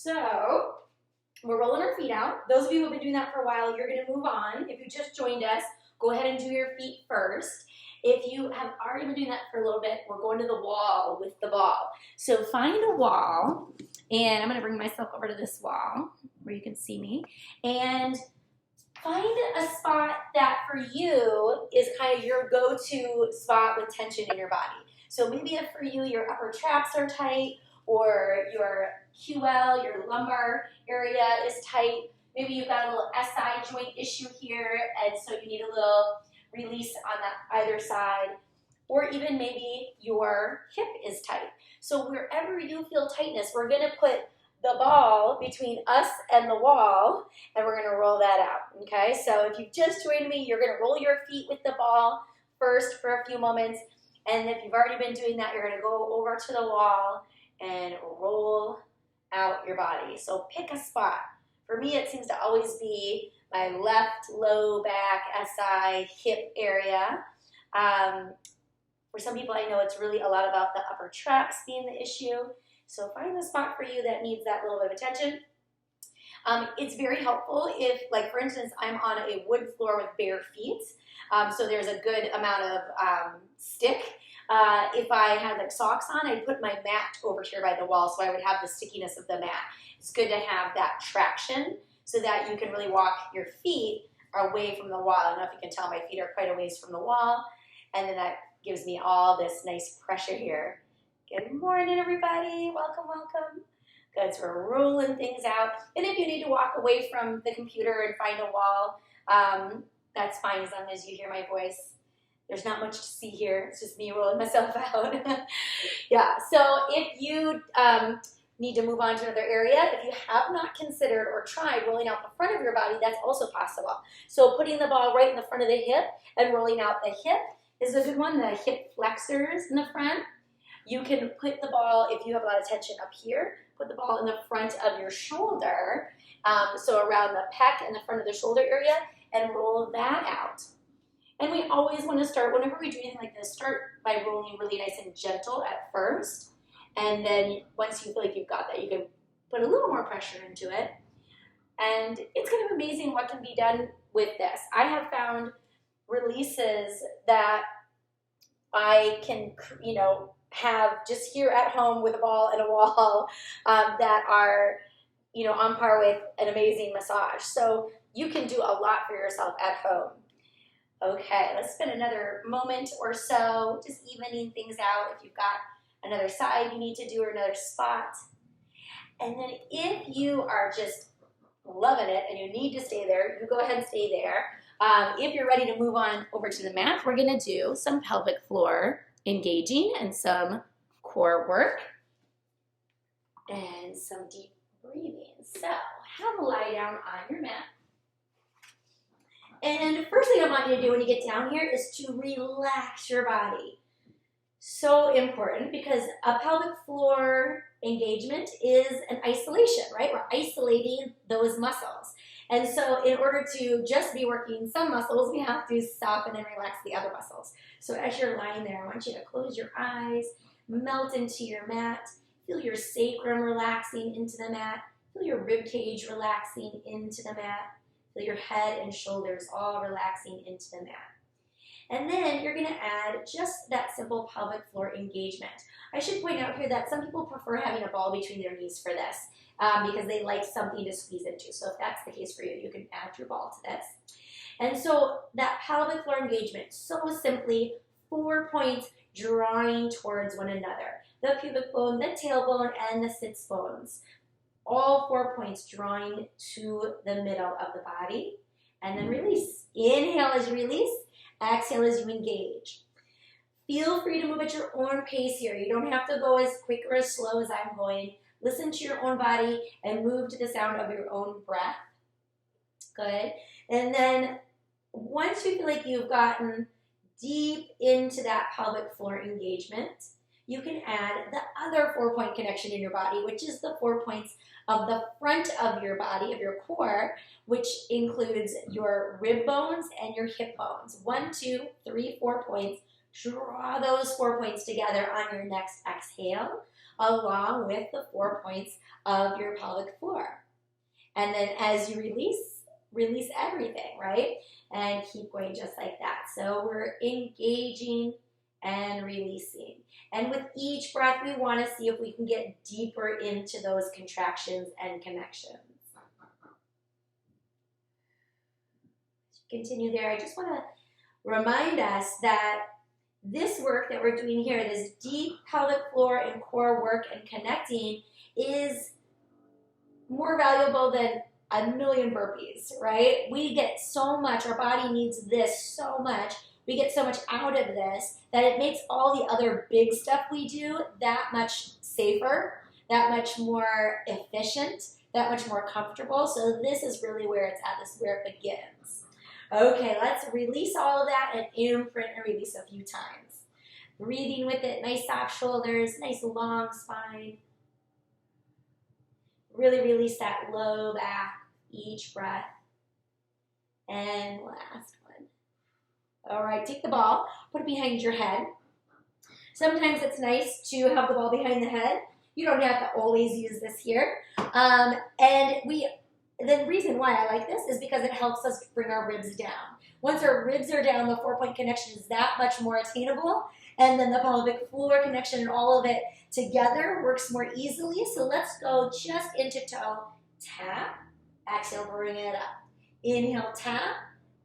So we're rolling our feet out. Those of you who have been doing that for a while, you're gonna move on. If you just joined us, go ahead and do your feet first. If you have already been doing that for a little bit, we're going to the wall with the ball. So find a wall, and I'm gonna bring myself over to this wall where you can see me, and find a spot that for you is kind of your go-to spot with tension in your body. So maybe if for you, your upper traps are tight, or your QL, your lumbar area is tight. Maybe you've got a little SI joint issue here, and so you need a little release on that either side. Or even maybe your hip is tight. So wherever you feel tightness, we're gonna put the ball between us and the wall, and we're gonna roll that out, okay? So if you've just joined me, you're gonna roll your feet with the ball first for a few moments, and if you've already been doing that, you're gonna go over to the wall and roll out your body. So pick a spot. For me, it seems to always be my left low back, SI, hip area. For some people, I know it's really a lot about the upper traps being the issue. So find the spot for you that needs that little bit of attention. It's very helpful if, like for instance, I'm on a wood floor with bare feet. So there's a good amount of stick. If I had like socks on, I'd put my mat over here by the wall so I would have the stickiness of the mat. It's good to have that traction so that you can really walk your feet away from the wall. I don't know if you can tell my feet are quite a ways from the wall. And then that gives me all this nice pressure here. Good morning, everybody. Welcome, welcome. Good, so we're rolling things out. And if you need to walk away from the computer and find a wall, that's fine as long as you hear my voice. There's not much to see here. It's just me rolling myself out. Yeah, so if you need to move on to another area, if you have not considered or tried rolling out the front of your body, that's also possible. So putting the ball right in the front of the hip and rolling out the hip is a good one, the hip flexors in the front. You can put the ball, if you have a lot of tension up here, put the ball in the front of your shoulder, so around the pec and the front of the shoulder area, and roll that out. And we always want to start, whenever we do anything like this, start by rolling really nice and gentle at first. And then once you feel like you've got that, you can put a little more pressure into it. And it's kind of amazing what can be done with this. I have found releases that I can, have just here at home with a ball and a wall that are, on par with an amazing massage. So you can do a lot for yourself at home. Okay, let's spend another moment or so just evening things out. If you've got another side you need to do or another spot. And then if you are just loving it and you need to stay there, you go ahead and stay there. If you're ready to move on over to the mat, we're gonna do some pelvic floor engaging and some core work and some deep breathing. So have a lie down on your mat. And the first thing I want you to do when you get down here is to relax your body. So important because a pelvic floor engagement is an isolation, right? We're isolating those muscles. And so in order to just be working some muscles, we have to soften and relax the other muscles. So as you're lying there, I want you to close your eyes, melt into your mat, feel your sacrum relaxing into the mat, feel your rib cage relaxing into the mat, feel your head and shoulders all relaxing into the mat. And then you're gonna add just that simple pelvic floor engagement. I should point out here that some people prefer having a ball between their knees for this because they like something to squeeze into. So if that's the case for you, you can add your ball to this. And so that pelvic floor engagement, so simply 4 points drawing towards one another. The pubic bone, the tailbone, and the sits bones. All 4 points drawing to the middle of the body. And then release. Inhale as you release. Exhale as you engage. Feel free to move at your own pace here. You don't have to go as quick or as slow as I'm going. Listen to your own body and move to the sound of your own breath. Good. And then once you feel like you've gotten deep into that pelvic floor engagement, you can add the other 4-point connection in your body, which is the 4 points of the front of your body, of your core, which includes your rib bones and your hip bones. 1, 2, 3, 4 points. Draw those 4 points together on your next exhale. along with the 4 points of your pelvic floor. And then as you release everything, right? And keep going just like that. So we're engaging and releasing. And with each breath, we want to see if we can get deeper into those contractions and connections. Continue there. I just want to remind us that this work that we're doing here, this deep pelvic floor and core work and connecting, is more valuable than a million burpees, right? We get so much, our body needs this so much, we get so much out of this that it makes all the other big stuff we do that much safer, that much more efficient, that much more comfortable. So this is really where it's at, this is where it begins. Okay, let's release all of that and imprint and release a few times. Breathing with it, nice soft shoulders, nice long spine. Really release that low back each breath. And last one. All right, take the ball, put it behind your head. Sometimes it's nice to have the ball behind the head. You don't have to always use this here. The reason why I like this is because it helps us bring our ribs down. Once our ribs are down, the 4-point connection is that much more attainable. And then the pelvic floor connection and all of it together works more easily. So let's go just into toe, tap, exhale, bring it up. Inhale, tap,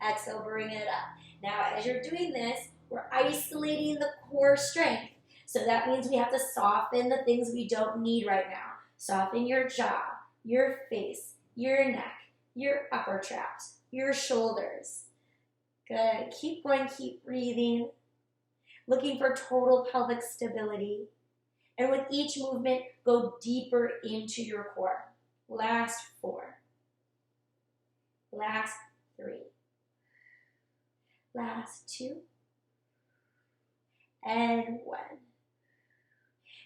exhale, bring it up. Now, as you're doing this, we're isolating the core strength. So that means we have to soften the things we don't need right now. Soften your jaw, your face, your neck, your upper traps, your shoulders. Good. Keep going, keep breathing. Looking for total pelvic stability. And with each movement, go deeper into your core. Last 4. Last 3. Last 2. And 1.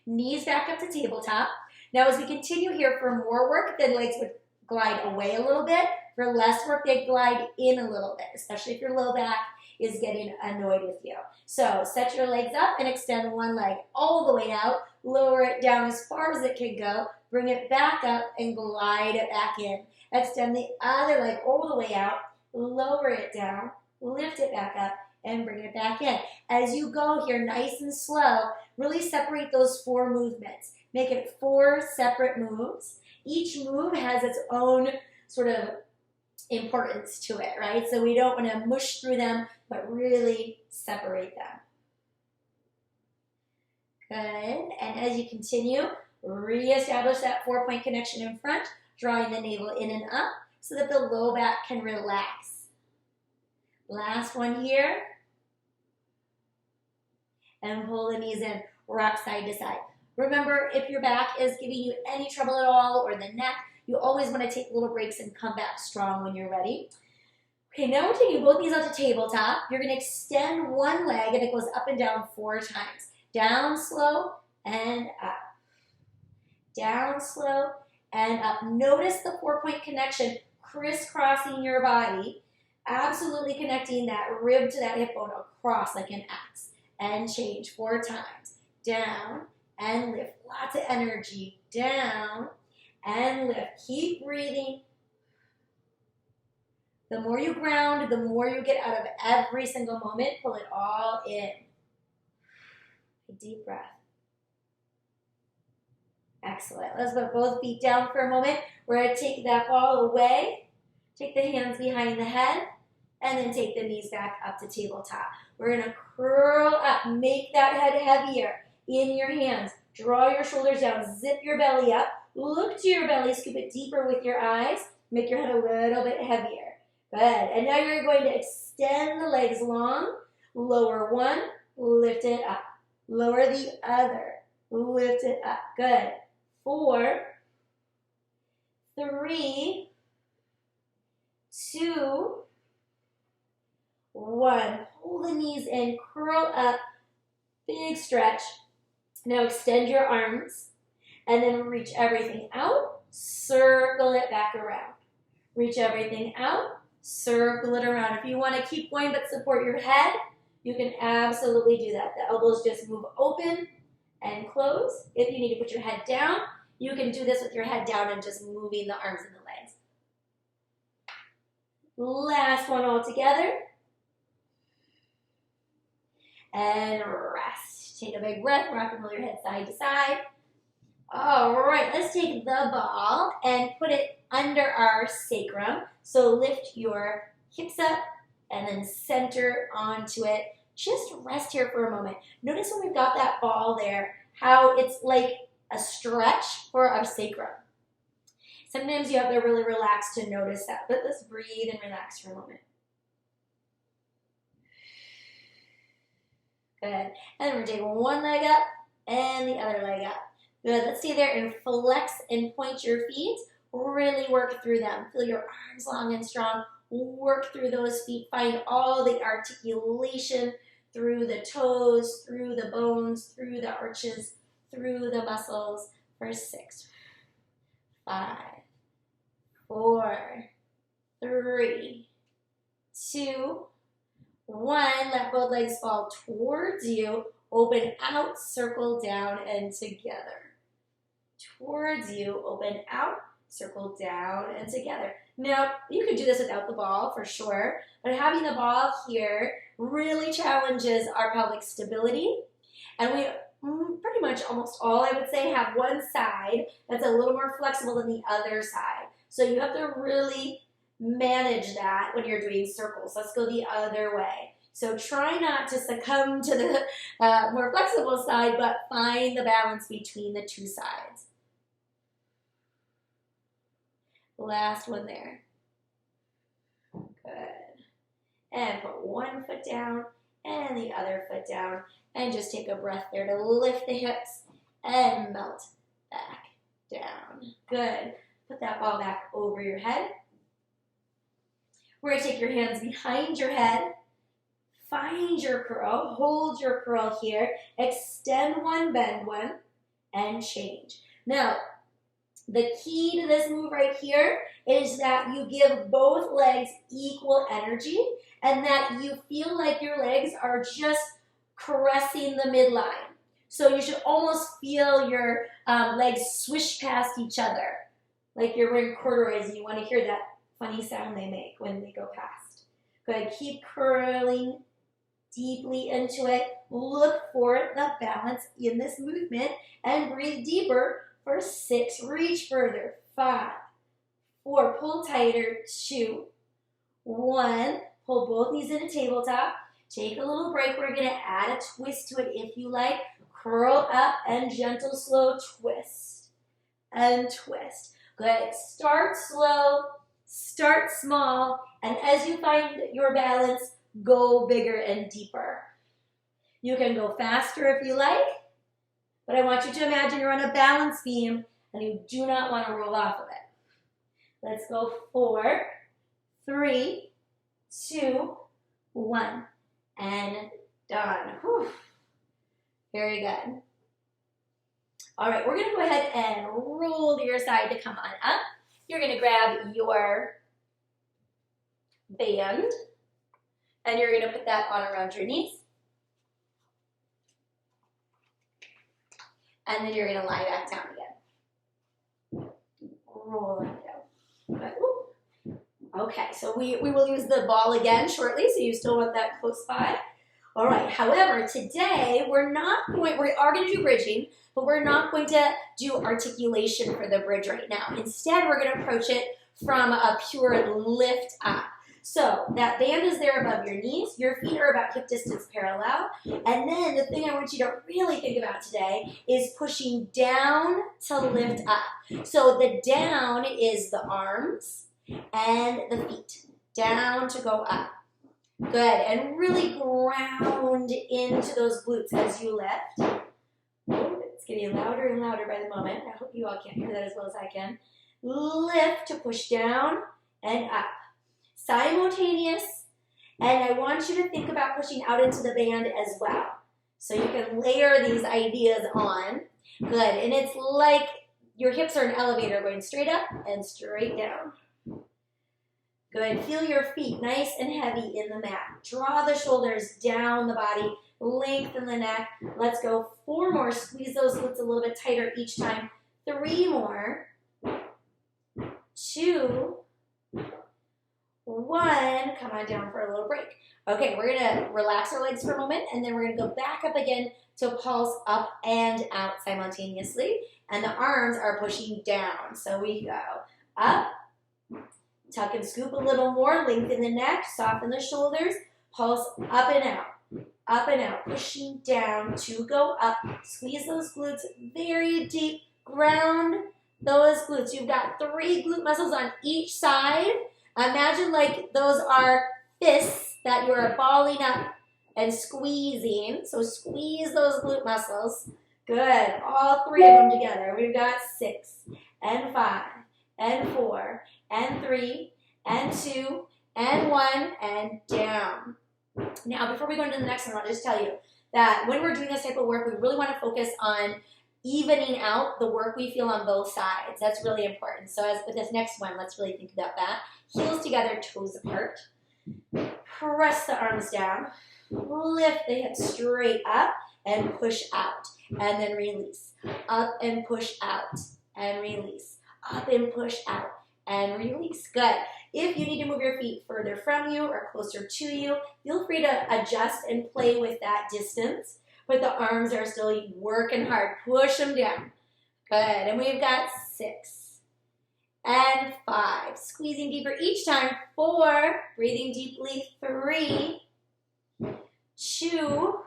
Knees back up to tabletop. Now as we continue here, for more work, the legs would glide away a little bit. For less work, they glide in a little bit, especially if your low back is getting annoyed with you. So set your legs up and extend one leg all the way out. Lower it down as far as it can go. Bring it back up and glide it back in. Extend the other leg all the way out. Lower it down. Lift it back up and bring it back in. As you go here, nice and slow, really separate those 4 movements. Make it 4 separate moves. Each move has its own sort of importance to it, right? So we don't want to mush through them, but really separate them. Good. And as you continue, reestablish that 4-point connection in front, drawing the navel in and up so that the low back can relax. Last one here. And pull the knees in, rock side to side. Remember, if your back is giving you any trouble at all, or the neck, you always want to take little breaks and come back strong when you're ready. Okay, now we're taking both knees out to tabletop. You're going to extend one leg, and it goes up and down 4 times. Down slow and up. Down slow and up. Notice the 4-point connection crisscrossing your body, absolutely connecting that rib to that hip bone across like an X. And change 4 times. Down and lift. Lots of energy. Down and lift. Keep breathing. The more you ground, the more you get out of every single moment. Pull it all in. A deep breath. Excellent. Let's put both feet down for a moment. We're going to take that ball away. Take the hands behind the head. And then take the knees back up to tabletop. We're going to curl up. Make that head heavier in your hands. Draw your shoulders down. Zip your belly up. Look to your belly. Scoop it deeper with your eyes. Make your head a little bit heavier. Good. And now you're going to extend the legs long. Lower one. Lift it up. Lower the other. Lift it up. Good. 4, 3, 2, 1. Pull the knees in, curl up, big stretch. Now extend your arms and then reach everything out, circle it back around. Reach everything out, circle it around. If you want to keep going but support your head, you can absolutely do that. The elbows just move open and close. If you need to put your head down, you can do this with your head down and just moving the arms and the legs. Last one all together. And rest. Take a big breath, rock and roll your head side to side. All right, let's take the ball and put it under our sacrum. So lift your hips up and then center onto it. Just rest here for a moment. Notice when we've got that ball there, how it's like a stretch for our sacrum. Sometimes you have to really relax to notice that, but let's breathe and relax for a moment. Good. And we're taking one leg up and the other leg up. Good. Let's stay there and flex and point your feet. Really work through them. Feel your arms long and strong. Work through those feet. Find all the articulation through the toes, through the bones, through the arches, through the muscles. For 6, 5, 4, 3, 2, 1. Let both legs fall towards you. Open out, circle down, and together. Towards you, open out, circle down, and together. Now, you could do this without the ball for sure, but having the ball here really challenges our pelvic stability. And we pretty much almost all, I would say, have one side that's a little more flexible than the other side. So you have to really manage that when you're doing circles. Let's go the other way. So try not to succumb to the more flexible side, but find the balance between the two sides. Last one there. Good. And put one foot down and the other foot down. And just take a breath there to lift the hips and melt back down. Good. Put that ball back over your head. We're going to take your hands behind your head. Find your curl. Hold your curl here. Extend one, bend one, and change. Now, the key to this move right here is that you give both legs equal energy and that you feel like your legs are just caressing the midline. So you should almost feel your legs swish past each other, like you're wearing corduroys and you want to hear that funny sound they make when they go past. Go ahead, keep curling deeply into it. Look for the balance in this movement and breathe deeper for 6. Reach further. 5, 4, pull tighter. 2, 1, pull both knees into tabletop. Take a little break. We're going to add a twist to it if you like. Curl up and gentle, slow twist and twist. Good. Start slow, start small, and as you find your balance, go bigger and deeper. You can go faster if you like, but I want you to imagine you're on a balance beam and you do not want to roll off of it. Let's go 4, 3, 2, 1, and done. Whew. Very good. All right, we're going to go ahead and roll to your side to come on up. You're going to grab your band, and you're going to put that on around your knees. And then you're going to lie back down again. Roll it down. Good. Okay, so we will use the ball again shortly, so you still want that close by. All right, however, today we are going to do bridging, but we're not going to do articulation for the bridge right now. Instead, we're going to approach it from a pure lift up. So that band is there above your knees. Your feet are about hip distance parallel. And then the thing I want you to really think about today is pushing down to lift up. So the down is the arms and the feet. Down to go up. Good. And really ground into those glutes as you lift. Oh, it's getting louder and louder by the moment. I hope you all can't hear that as well as I can. Lift to push down and up. Simultaneous, and I want you to think about pushing out into the band as well. So you can layer these ideas on. Good, and it's like your hips are an elevator going straight up and straight down. Good. Feel your feet nice and heavy in the mat. Draw the shoulders down the body. Lengthen the neck. Let's go. 4 more. Squeeze those glutes a little bit tighter each time. 3 more. 2, 1. Come on down for a little break. Okay, we're going to relax our legs for a moment, and then we're going to go back up again to pulse up and out simultaneously. And the arms are pushing down. So we go up, tuck and scoop a little more, lengthen the neck, soften the shoulders, pulse up and out, pushing down to go up. Squeeze those glutes very deep, ground those glutes. You've got 3 glute muscles on each side. Imagine like those are fists that you are balling up and squeezing. So squeeze those glute muscles. Good. All 3 of them together. We've got 6 and 5 and 4 and 3 and 2 and 1 and down. Now, before we go into the next one, I'll just tell you that when we're doing this type of work, we really want to focus on evening out the work we feel on both sides. That's really important. So as with this next one, let's really think about that. Heels together, toes apart. Press the arms down. Lift the hips straight up and push out. And then release. Up and push out. And release. Up and push out. And release. Good. If you need to move your feet further from you or closer to you, feel free to adjust and play with that distance. But the arms are still working hard. Push them down. Good. And we've got 6 and 5. Squeezing deeper each time. 4. Breathing deeply. 3, 2,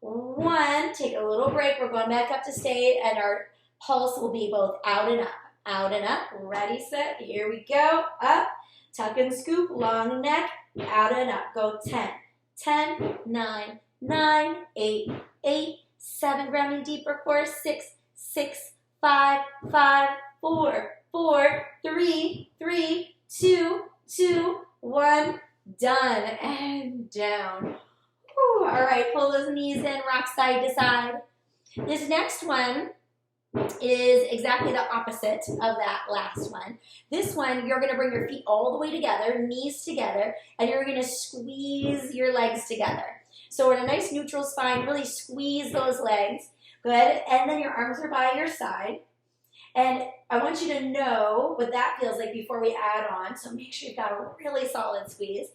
1. Take a little break. We're going back up to stay, and our pulse will be both out and up. Out and up. Ready, set. Here we go. Up. Tuck and scoop. Long neck. Out and up. Go 10. 10, 9, 9, 8, 8, 7. Grounding deeper. 4, 6, 6, 5, 5, 4, 4, 3, 3, 2, 2, 1. Done. And down. Whew. All right. Pull those knees in. Rock side to side. This next one is exactly the opposite of that last one. This one, you're going to bring your feet all the way together, knees together, and you're going to squeeze your legs together. So in a nice neutral spine, really squeeze those legs. Good. And then your arms are by your side. And I want you to know what that feels like before we add on. So make sure you've got a really solid squeeze,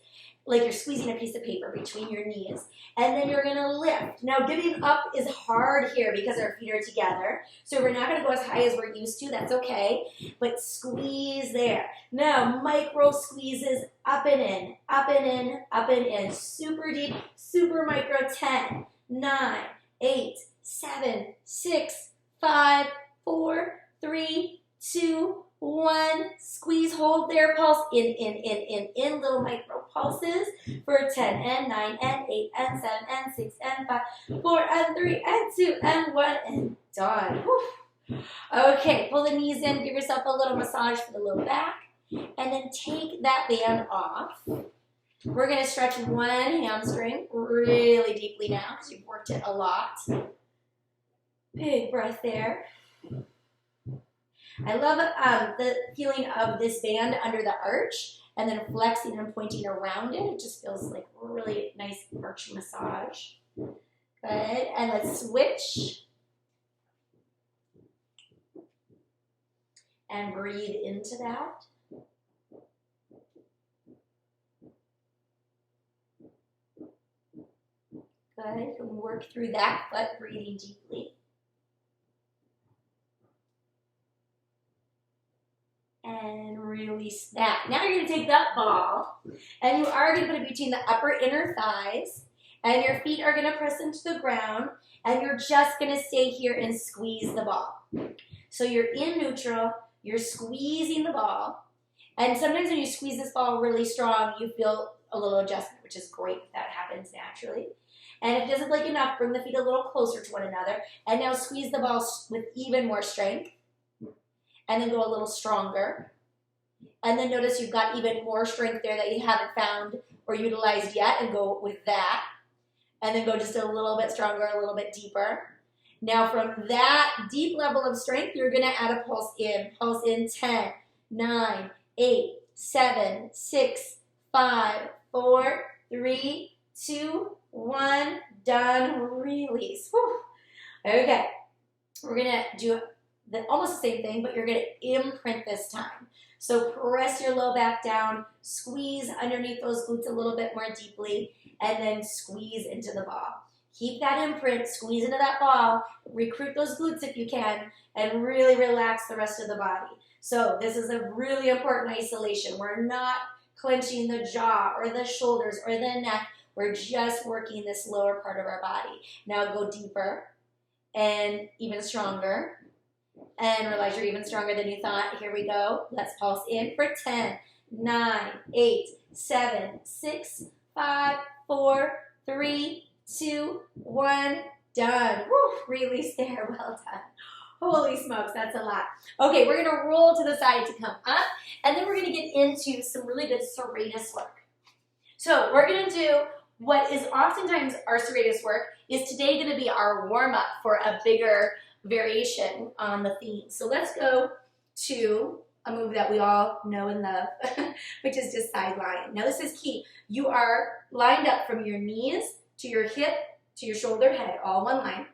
like you're squeezing a piece of paper between your knees. And then you're going to lift. Now, getting up is hard here because our feet are together. So we're not going to go as high as we're used to. That's okay. But squeeze there. Now, micro squeezes up and in, up and in, up and in. Super deep, super micro. 10, 9, 8, 7, 6, 5, 4, 3, 2, 1. Squeeze, hold there. Pulse in. Little micro pulses for 10 and 9 and 8 and 7 and 6 and 5, 4 and 3 and 2 and 1 and done. Whew. Okay, pull the knees in. Give yourself a little massage for the low back. And then take that band off. We're going to stretch one hamstring really deeply now because you've worked it a lot. Big breath there. I love the feeling of this band under the arch and then flexing and pointing around it. It just feels like a really nice arch massage. Good. And let's switch. And breathe into that. Good. You can work through that foot, breathing deeply. And release that. Now you're going to take that ball and you are going to put it between the upper inner thighs and your feet are going to press into the ground and you're just going to stay here and squeeze the ball. So you're in neutral, you're squeezing the ball, and sometimes when you squeeze this ball really strong, you feel a little adjustment, which is great. That happens naturally. And if it doesn't look enough, bring the feet a little closer to one another and now squeeze the ball with even more strength. And then go a little stronger. And then notice you've got even more strength there that you haven't found or utilized yet, and go with that. And then go just a little bit stronger, a little bit deeper. Now from that deep level of strength, you're going to add a pulse in. Pulse in 10, 9, 8, 7, 6, 5, 4, 3, 2, 1. Done. Release. Whew. Okay. We're going to do almost the same thing, but you're going to imprint this time. So press your low back down, squeeze underneath those glutes a little bit more deeply, and then squeeze into the ball. Keep that imprint, squeeze into that ball, recruit those glutes if you can, and really relax the rest of the body. So this is a really important isolation. We're not clenching the jaw or the shoulders or the neck. We're just working this lower part of our body. Now go deeper and even stronger. And realize you're even stronger than you thought. Here we go. Let's pulse in for 10, 9, 8, 7, 6, 5, 4, 3, 2, 1. Done. Woo, release there. Well done. Holy smokes, that's a lot. Okay, we're going to roll to the side to come up, and then we're going to get into some really good serratus work. So we're going to do what is oftentimes our serratus work is today going to be our warm-up for a bigger variation on the theme. So let's go to a move that we all know and love, which is just side lying. Now this is key. You are lined up from your knees to your hip to your shoulder head, all one line.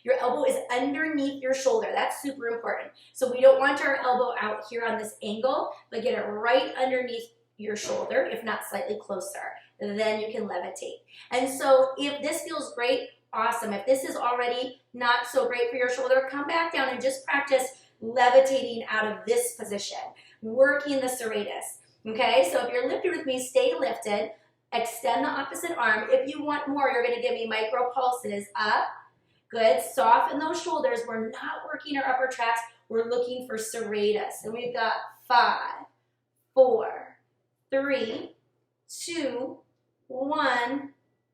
Your elbow is underneath your shoulder. That's super important. So we don't want our elbow out here on this angle, but get it right underneath your shoulder, if not slightly closer. Then you can levitate. And so if this feels great, awesome. If this is already not so great for your shoulder, come back down and just practice levitating out of this position, working the serratus. Okay, so if you're lifted with me, stay lifted. Extend the opposite arm. If you want more, you're going to give me micro pulses up. Good. Soften those shoulders. We're not working our upper tracts. We're looking for serratus. And we've got 5, 4, 3, 2, 1.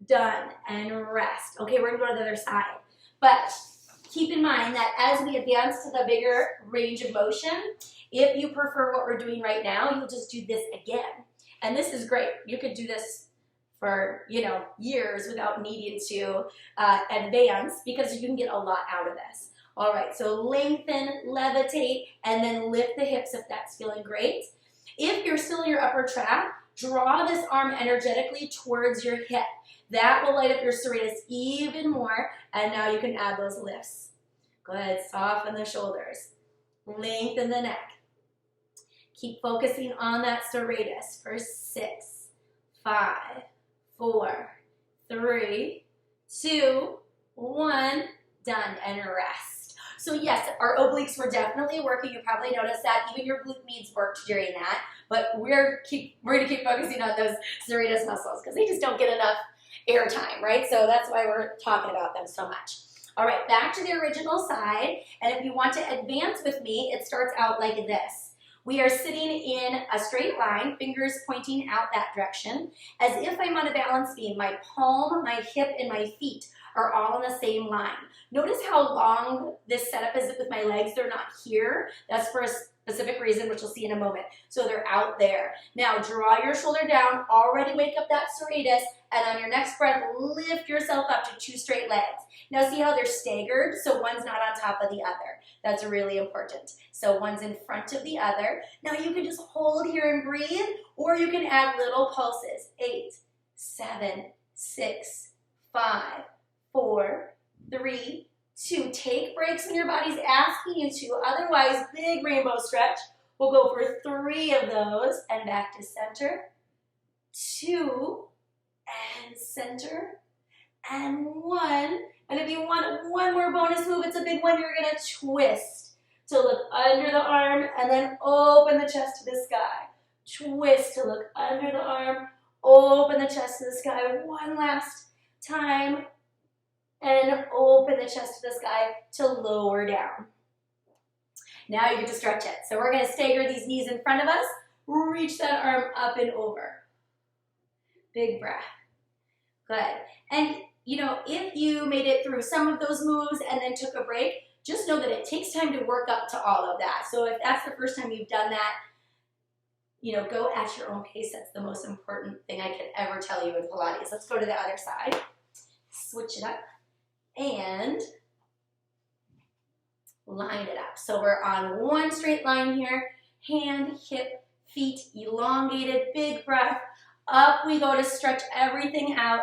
Done. And rest. Okay, we're going to go to the other side. But keep in mind that as we advance to the bigger range of motion, if you prefer what we're doing right now, you'll just do this again. And this is great. You could do this for, years without needing to advance because you can get a lot out of this. All right, so lengthen, levitate, and then lift the hips if that's feeling great. If you're still in your upper tract, draw this arm energetically towards your hip. That will light up your serratus even more, and now you can add those lifts. Good, soften the shoulders, lengthen the neck. Keep focusing on that serratus for 6, 5, 4, 3, 2, 1, done, and rest. So yes, our obliques were definitely working. You probably noticed that. Even your glute meads worked during that. But we're going to keep focusing on those serratus muscles because they just don't get enough airtime, right? So that's why we're talking about them so much. All right, back to the original side. And if you want to advance with me, it starts out like this. We are sitting in a straight line, fingers pointing out that direction, as if I'm on a balance beam. My palm, my hip, and my feet are all on the same line. Notice how long this setup is with my legs. They're not here. That's for a specific reason, which we'll see in a moment. So they're out there. Now draw your shoulder down, already wake up that serratus, and on your next breath, lift yourself up to 2 straight legs. Now see how they're staggered? So one's not on top of the other. That's really important. So one's in front of the other. Now you can just hold here and breathe, or you can add little pulses. 8, 7, 6, 5, 4, 3, 2. Take breaks when your body's asking you to. Otherwise, big rainbow stretch. We'll go for 3 of those and back to center. 2 and center. And 1. And if you want one more bonus move, it's a big one. You're going to twist to look under the arm and then open the chest to the sky. Twist to look under the arm, open the chest to the sky. One last time. And open the chest to the sky to lower down. Now you get to stretch it. So we're going to stagger these knees in front of us. Reach that arm up and over. Big breath. Good. And, if you made it through some of those moves and then took a break, just know that it takes time to work up to all of that. So if that's the first time you've done that, go at your own pace. That's the most important thing I could ever tell you in Pilates. Let's go to the other side. Switch it up. And line it up. So we're on one straight line here, hand, hip, feet elongated, big breath. Up we go to stretch everything out.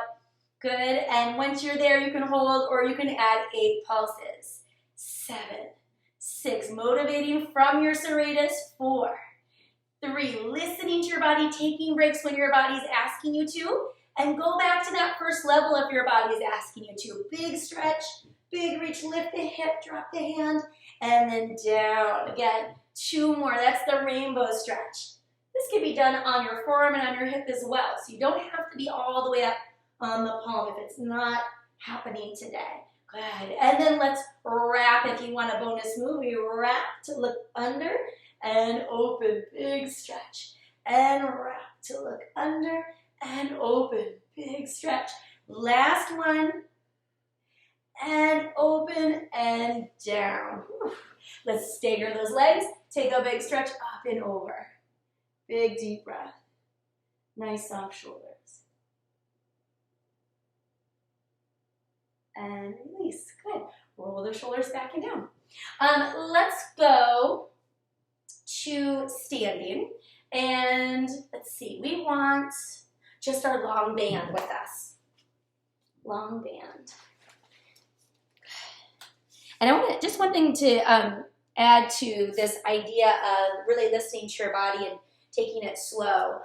Good, and once you're there, you can hold or you can add 8 pulses. 7, 6, motivating from your serratus. 4, 3, listening to your body, taking breaks when your body's asking you to, and go back to that first level if your body's asking you to. Big stretch, big reach, lift the hip, drop the hand, and then down. Again, 2 more. That's the rainbow stretch. This can be done on your forearm and on your hip as well, so you don't have to be all the way up on the palm if it's not happening today. Good. And then let's wrap. If you want a bonus move, you wrap to look under and open. Big stretch. And wrap to look under and open. Big stretch. Last one. And open and down. Let's stagger those legs. Take a big stretch up and over. Big deep breath. Nice soft shoulders. And release. Good. Roll the shoulders back and down. Let's go to standing. And let's see, we want just our long band with us. Long band. And I want just one thing to add to this idea of really listening to your body and taking it slow.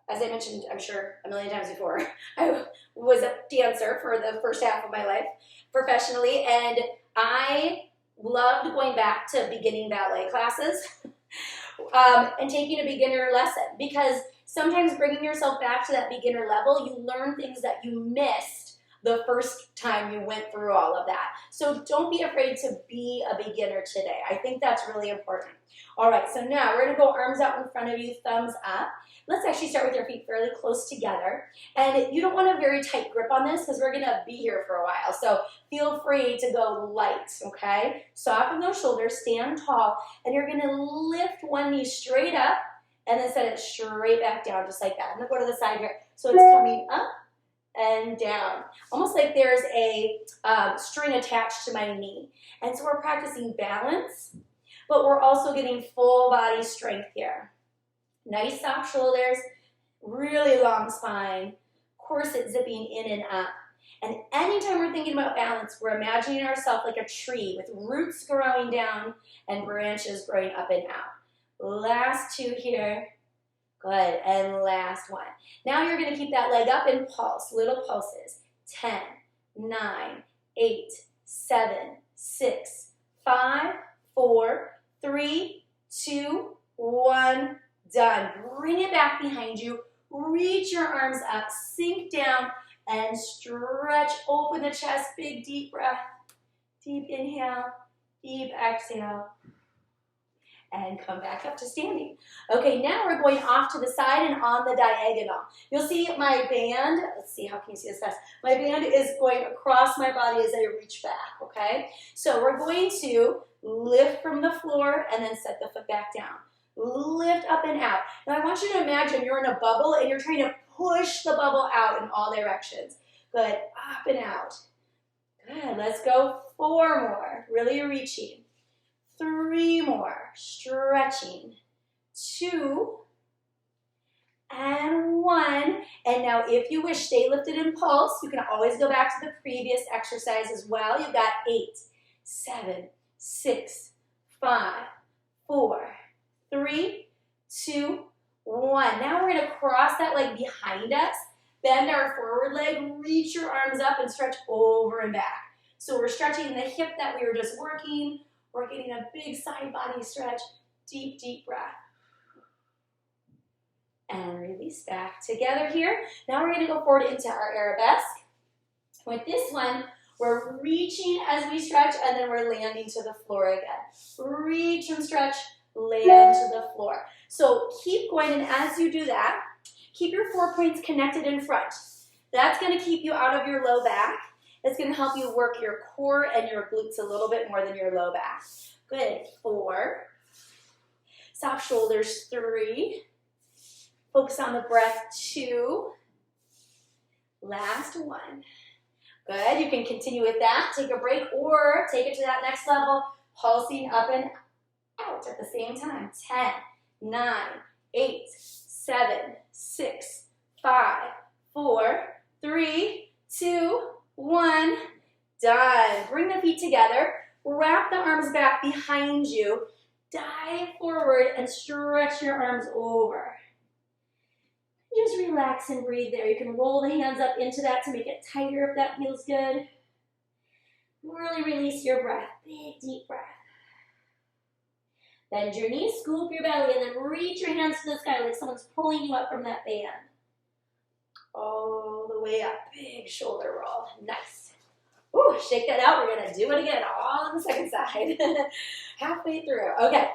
As I mentioned, I'm sure a million times before, I was a dancer for the first half of my life professionally, and I loved going back to beginning ballet classes and taking a beginner lesson, because sometimes bringing yourself back to that beginner level, you learn things that you missed the first time you went through all of that. So don't be afraid to be a beginner today. I think that's really important. All right, so now we're gonna go arms out in front of you, thumbs up. Let's actually start with your feet fairly close together. And you don't want a very tight grip on this because we're gonna be here for a while. So feel free to go light, okay? Soften those shoulders, stand tall, and you're gonna lift one knee straight up and then set it straight back down, just like that. I'm gonna go to the side here. So it's coming up and down, almost like there's a string attached to my knee. And so we're practicing balance, but we're also getting full body strength here. Nice soft shoulders, really long spine, corset zipping in and up. And anytime we're thinking about balance, we're imagining ourselves like a tree with roots growing down and branches growing up and out. Last 2 here. Good, and last one. Now you're gonna keep that leg up and pulse, little pulses. 10, 9, 8, 7, 6, 5, 4, 3, 2, 1, done. Bring it back behind you. Reach your arms up, sink down, and stretch. Open the chest, big deep breath. Deep inhale, deep exhale. And come back up to standing. Okay, now we're going off to the side and on the diagonal. You'll see my band, let's see, how can you see this fast? My band is going across my body as I reach back, okay? So we're going to lift from the floor and then set the foot back down. Lift up and out. Now I want you to imagine you're in a bubble and you're trying to push the bubble out in all directions. Good, up and out. Good, let's go 4 more, really reaching. 3 more, stretching. 2 and 1. And now if you wish, stay lifted and pulse. You can always go back to the previous exercise as well. You've got 8, 7, 6, 5, 4, 3, 2, 1. Now we're going to cross that leg behind us, bend our forward leg, reach your arms up and stretch over and back. So we're stretching the hip that we were just working. We're getting a big side body stretch. Deep, deep breath. And release back together here. Now we're going to go forward into our arabesque. With this one, we're reaching as we stretch, and then we're landing to the floor again. Reach and stretch, land to the floor. So keep going, and as you do that, keep your 4 points connected in front. That's going to keep you out of your low back. It's going to help you work your core and your glutes a little bit more than your low back. Good. 4. Soft shoulders. 3. Focus on the breath. 2. Last 1. Good. You can continue with that. Take a break or take it to that next level, pulsing up and out at the same time. 10, 9, 8, 7, 6, 5, 4, 3, 2, 1. Done. Bring the feet together. Wrap the arms back behind you. Dive forward and stretch your arms over. Just relax and breathe there. You can roll the hands up into that to make it tighter if that feels good. Really release your breath. Big, deep breath. Bend your knees, scoop your belly, and then reach your hands to the sky like someone's pulling you up from that band. All the way up. Big shoulder roll. Nice. Ooh, shake that out. We're going to do it again, all on the second side. Halfway through. Okay.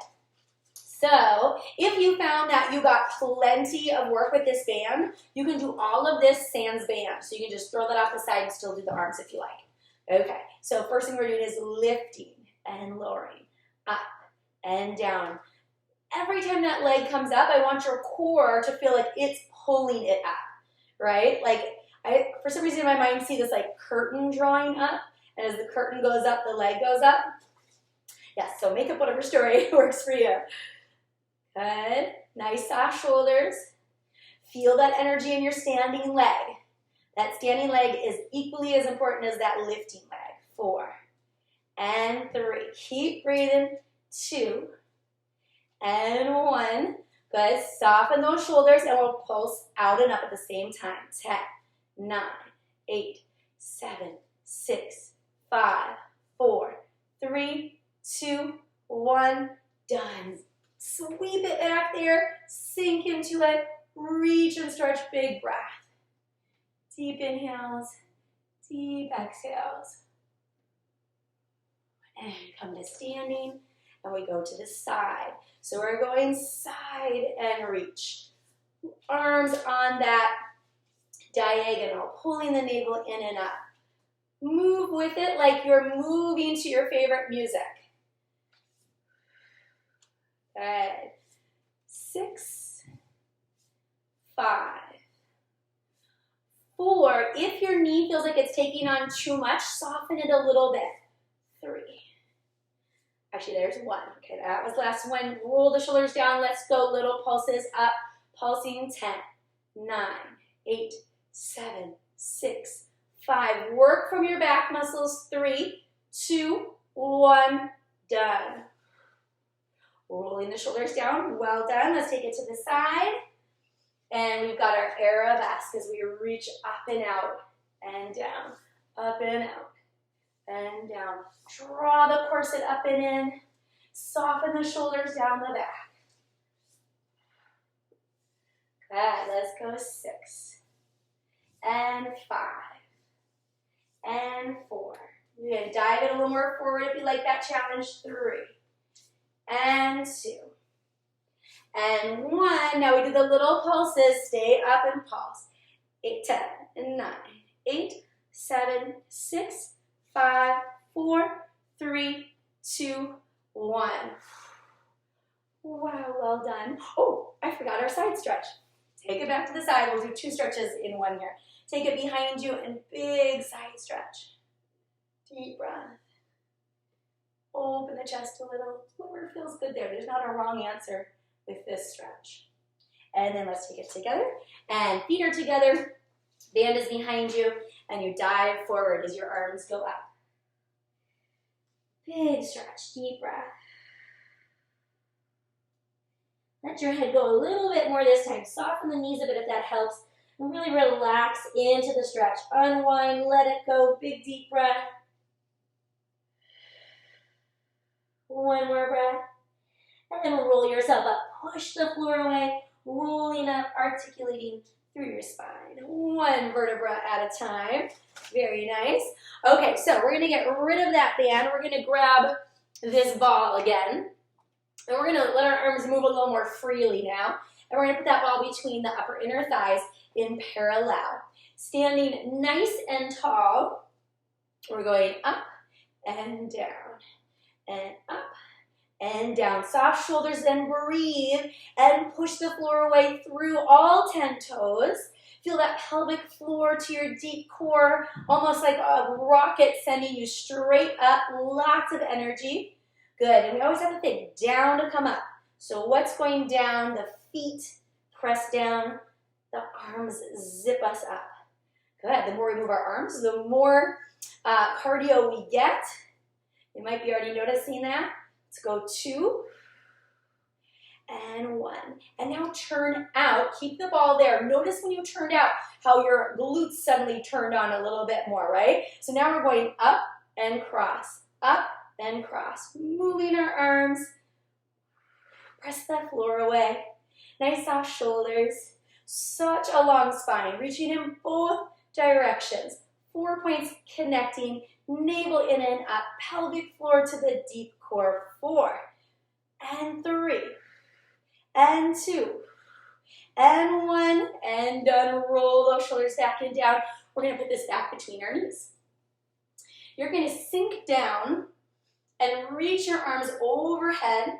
So, if you found that you got plenty of work with this band, you can do all of this sans band. So you can just throw that off the side and still do the arms if you like. Okay. So, first thing we're doing is lifting and lowering. Up and down. Every time that leg comes up, I want your core to feel like it's pulling it up. Right? Like, for some reason in my mind, see this like curtain drawing up, and as the curtain goes up, the leg goes up. Yes, so make up whatever story works for you. Good. Nice soft shoulders. Feel that energy in your standing leg. That standing leg is equally as important as that lifting leg. 4 and 3. Keep breathing. 2 and 1. Good. Soften those shoulders, and we'll pulse out and up at the same time. 10. 9, 8, 7, 6, 5, 4, 3, 2, 1. Done. Sweep it back there. Sink into it. Reach and stretch. Big breath. Deep inhales. Deep exhales. And come to standing. And we go to the side. So we're going side and reach. Arms on that diagonal, pulling the navel in and up. Move with it like you're moving to your favorite music. Good. 6, 5, 4. If your knee feels like it's taking on too much, soften it a little bit. 3. Actually, there's 1. Okay, that was the last one. Roll the shoulders down. Let's go. Little pulses up. Pulsing. 10, 9, 8, 7, 6, 5. Work from your back muscles. 3, 2, 1. Done. Rolling the shoulders down. Well done. Let's take it to the side. And we've got our arabesque as we reach up and out and down. Up and out and down. Draw the corset up and in. Soften the shoulders down the back. Good. Let's go 6. And 5, and 4. You're going to dive it a little more forward if you like that challenge. 3, and 2, and 1. Now we do the little pulses. Stay up and pulse. 8, 10, and 9, 8, 7, 6, 5, 4, 3, 2, 1. Wow, well done. Oh, I forgot our side stretch. Take it back to the side. We'll do 2 stretches in one here. Take it behind you and big side stretch. Deep breath. Open the chest a little. Whatever feels good there. There's not a wrong answer with this stretch. And then let's take it together. And feet are together. Band is behind you. And you dive forward as your arms go up. Big stretch. Deep breath. Let your head go a little bit more this time. Soften the knees a bit if that helps. And really relax into the stretch. Unwind, let it go. Big deep breath. One more breath. And then roll yourself up. Push the floor away. Rolling up, articulating through your spine. 1 vertebra at a time. Very nice. Okay, so we're going to get rid of that band. We're going to grab this ball again. And we're going to let our arms move a little more freely now. And we're going to put that ball between the upper inner thighs in parallel. Standing nice and tall. We're going up and down and up and down. Soft shoulders, then breathe and push the floor away through all 10 toes. Feel that pelvic floor to your deep core, almost like a rocket sending you straight up. Lots of energy. Good. And we always have to think down to come up. So what's going down? The feet press down, the arms zip us up. Good. The more we move our arms, the more cardio we get. You might be already noticing that. Let's go 2 and 1. And now turn out. Keep the ball there. Notice when you turned out how your glutes suddenly turned on a little bit more, right? So now we're going up and cross, up and cross. Moving our arms. Press the floor away. Nice soft shoulders. Such a long spine. Reaching in both directions. 4 points connecting. Navel in and up. Pelvic floor to the deep core. 4 and 3 and 2 and 1 and done. Roll those shoulders back and down. We're going to put this back between our knees. You're going to sink down and reach your arms overhead.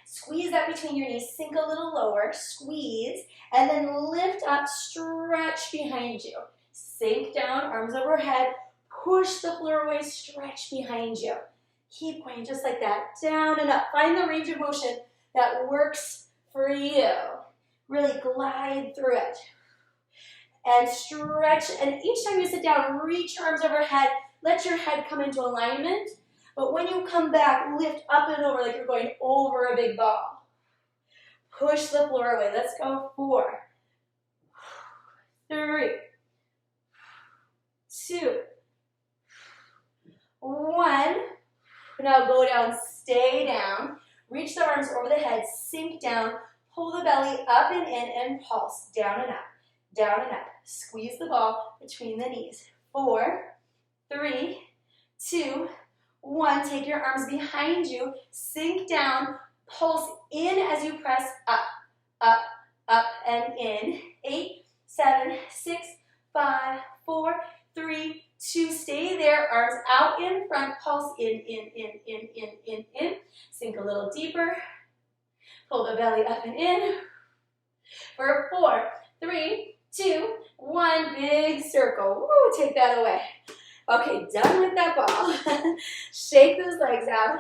Squeeze that between your knees, sink a little lower, squeeze, and then lift up, stretch behind you. Sink down, arms overhead, push the floor away, stretch behind you. Keep going just like that, down and up. Find the range of motion that works for you. Really glide through it. And stretch, and each time you sit down, reach your arms overhead, let your head come into alignment. But when you come back, lift up and over like you're going over a big ball. Push the floor away. Let's go. 4, 3, 2, 1. Now go down, stay down. Reach the arms over the head, sink down, pull the belly up and in and pulse. Down and up, down and up. Squeeze the ball between the knees. 4, 3, 2, 1, take your arms behind you, sink down, pulse in as you press up, up, up, and in. 8, 7, 6, 5, 4, 3, 2, stay there, arms out in front, pulse in. Sink a little deeper, pull the belly up and in. For 4, 3, 2, 1, big circle. Woo, take that away. Okay, done with that ball. Shake those legs out.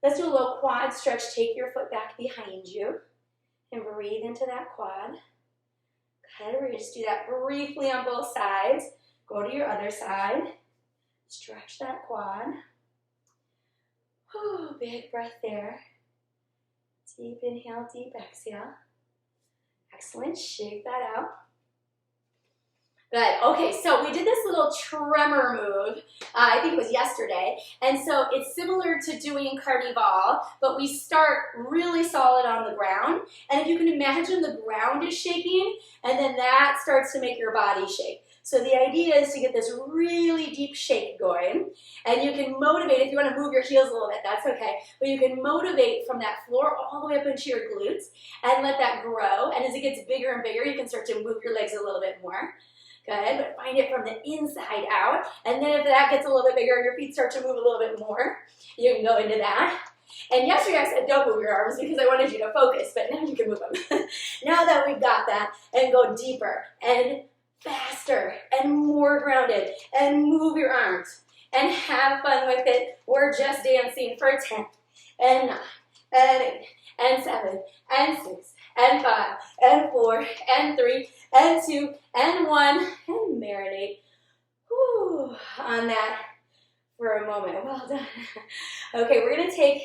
Let's do a little quad stretch. Take your foot back behind you and breathe into that quad. Good, we're going to just do that briefly on both sides. Go to your other side. Stretch that quad. Whew, big breath there. Deep inhale, deep exhale. Excellent, shake that out. Good. Okay, so we did this little tremor move, I think it was yesterday, and so it's similar to doing Carnival, but we start really solid on the ground, and if you can imagine the ground is shaking, and then that starts to make your body shake. So the idea is to get this really deep shake going, and you can motivate, if you want to move your heels a little bit, that's okay, but you can motivate from that floor all the way up into your glutes, and let that grow, and as it gets bigger and bigger, you can start to move your legs a little bit more. Good, but find it from the inside out. And then if that gets a little bit bigger, your feet start to move a little bit more, you can go into that. And yesterday I said don't move your arms because I wanted you to focus, but now you can move them. Now that we've got that, and go deeper and faster and more grounded, and move your arms and have fun with it. We're just dancing for 10 and 9 and 8 and 7 and 6 and 5 and 4 and 3 and 2 and 1, and marinate on that for a moment. Well done. Okay, we're going to take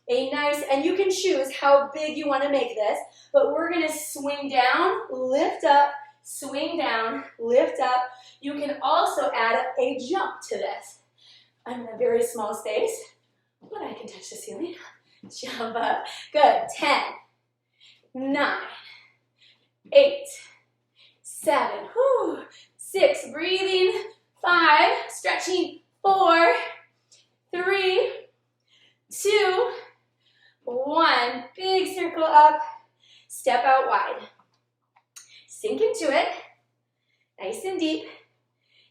a nice, and you can choose how big you want to make this, but we're going to swing down, lift up, swing down, lift up. You can also add a jump to this. I'm in a very small space, but I can touch the ceiling. Jump up. Good. 10, 9, 8, 7, 6, breathing, 5, stretching, 4, 3, 2, 1, big circle up, step out wide. Sink into it, nice and deep.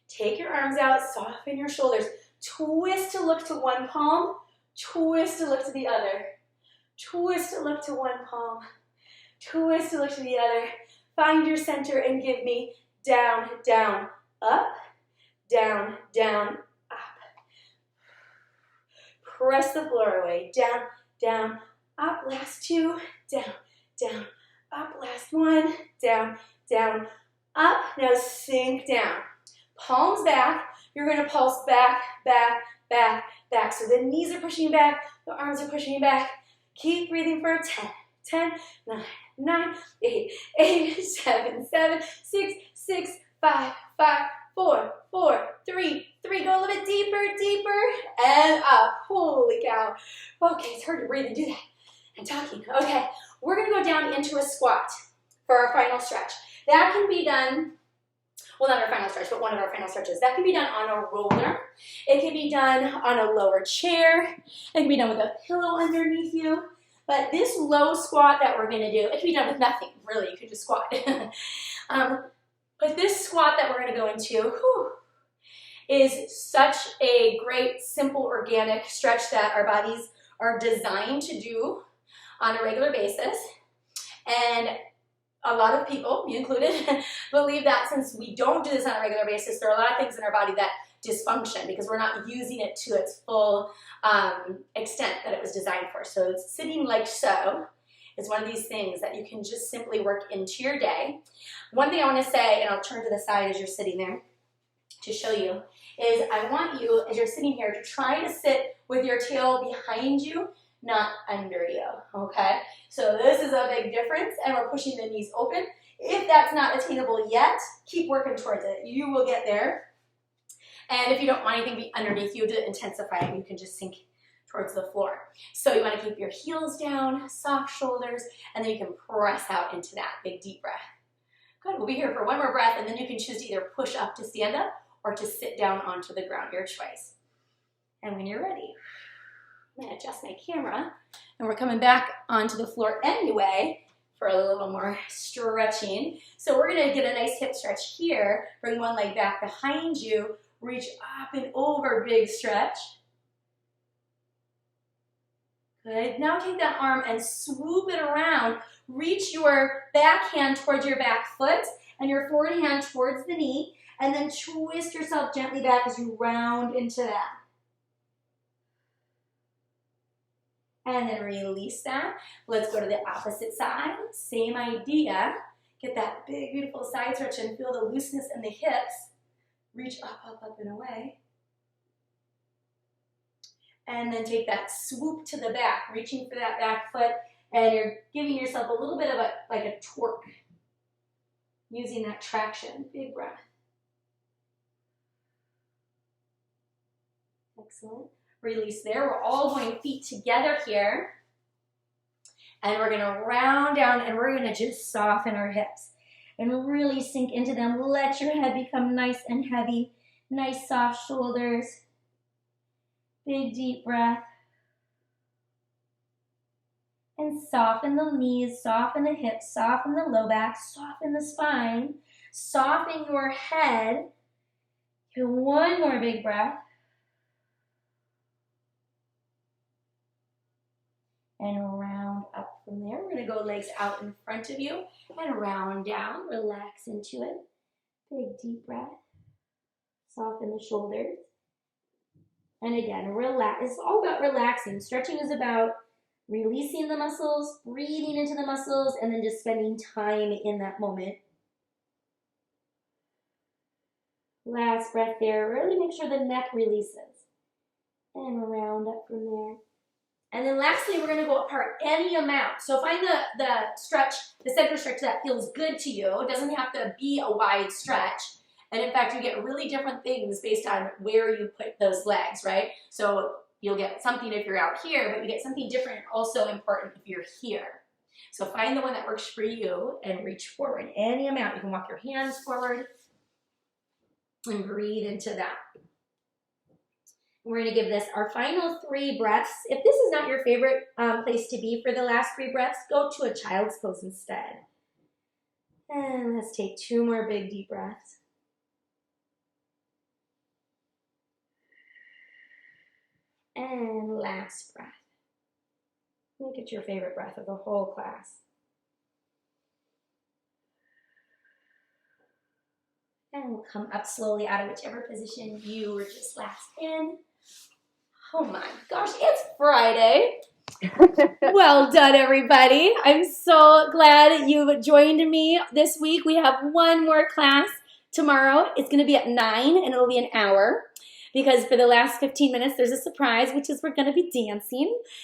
Take your arms out, soften your shoulders. Twist to look to one palm, twist to look to the other. Twist to look to one palm, twist to look to the other. Find your center and give me down, down, up, down, down, up. Press the floor away, down, down, up, last 2, down, down, up, last 1, down, down, up. Now sink down. Palms back. You're going to pulse back, back, back, back. So the knees are pushing back, the arms are pushing back. Keep breathing for 10, 10, 9, 9, 8, 8, 7, 7, 6, 6, 5, 5, 4, 4, 3, 3. Go a little bit deeper, deeper, and up. Holy cow. Okay, it's hard to breathe and do that. And talking. Okay, we're going to go down into a squat for our final stretch. That can be done, well, not our final stretch, but one of our final stretches. That can be done on a roller. It can be done on a lower chair. It can be done with a pillow underneath you. But this low squat that we're going to do, it can be done with nothing, really. You can just squat. But this squat that we're going to go into is such a great, simple, organic stretch that our bodies are designed to do on a regular basis. And a lot of people, me included, believe that since we don't do this on a regular basis, there are a lot of things in our body that dysfunction because we're not using it to its full extent that it was designed for. So sitting like so is one of these things that you can just simply work into your day. One thing I want to say, and I'll turn to the side as you're sitting there to show you, is I want you, as you're sitting here, to try to sit with your tail behind you, not under you, okay? So this is a big difference, and we're pushing the knees open. If that's not attainable yet, keep working towards it. You will get there. And if you don't want anything to be underneath you to intensify it, you can just sink towards the floor. So you want to keep your heels down, soft shoulders, and then you can press out into that big deep breath. Good, we'll be here for one more breath, and then you can choose to either push up to stand up or to sit down onto the ground, your choice. And when you're ready, I'm going to adjust my camera, and we're coming back onto the floor anyway for a little more stretching. So we're going to get a nice hip stretch here. Bring one leg back behind you, reach up and over, big stretch. Good. Now take that arm and swoop it around. Reach your back hand towards your back foot and your forward hand towards the knee, and then twist yourself gently back as you round into that. And then release that. Let's go to the opposite side. Same idea. Get that big, beautiful side stretch and feel the looseness in the hips. Reach up, up, up, and away. And then take that swoop to the back, reaching for that back foot, and you're giving yourself a little bit of a torque, using that traction. Big breath. Excellent. Release there. We're all going feet together here. And we're going to round down, and we're going to just soften our hips and really sink into them. Let your head become nice and heavy. Nice soft shoulders. Big deep breath. And soften the knees, soften the hips, soften the low back, soften the spine, soften your head. Give one more big breath. And round up from there. We're going to go legs out in front of you and round down. Relax into it. Big deep breath. Soften the shoulders. And again, relax. It's all about relaxing. Stretching is about releasing the muscles, breathing into the muscles, and then just spending time in that moment. Last breath there. Really make sure the neck releases. And round up from there. And then lastly, we're going to go apart any amount. So find the stretch, the center stretch that feels good to you. It doesn't have to be a wide stretch. And in fact, you get really different things based on where you put those legs, right? So you'll get something if you're out here, but you get something different also important if you're here. So find the one that works for you and reach forward any amount. You can walk your hands forward and breathe into that. We're going to give this our final 3 breaths. If this is not your favorite place to be for the last 3 breaths, go to a child's pose instead. And let's take 2 more big deep breaths. And last breath. Make it your favorite breath of the whole class. And we'll come up slowly out of whichever position you were just last in. Oh my gosh, it's Friday. Well done, everybody. I'm so glad you joined me this week. We have one more class tomorrow. It's going to be at 9, and it'll be an hour because for the last 15 minutes, there's a surprise, which is we're going to be dancing.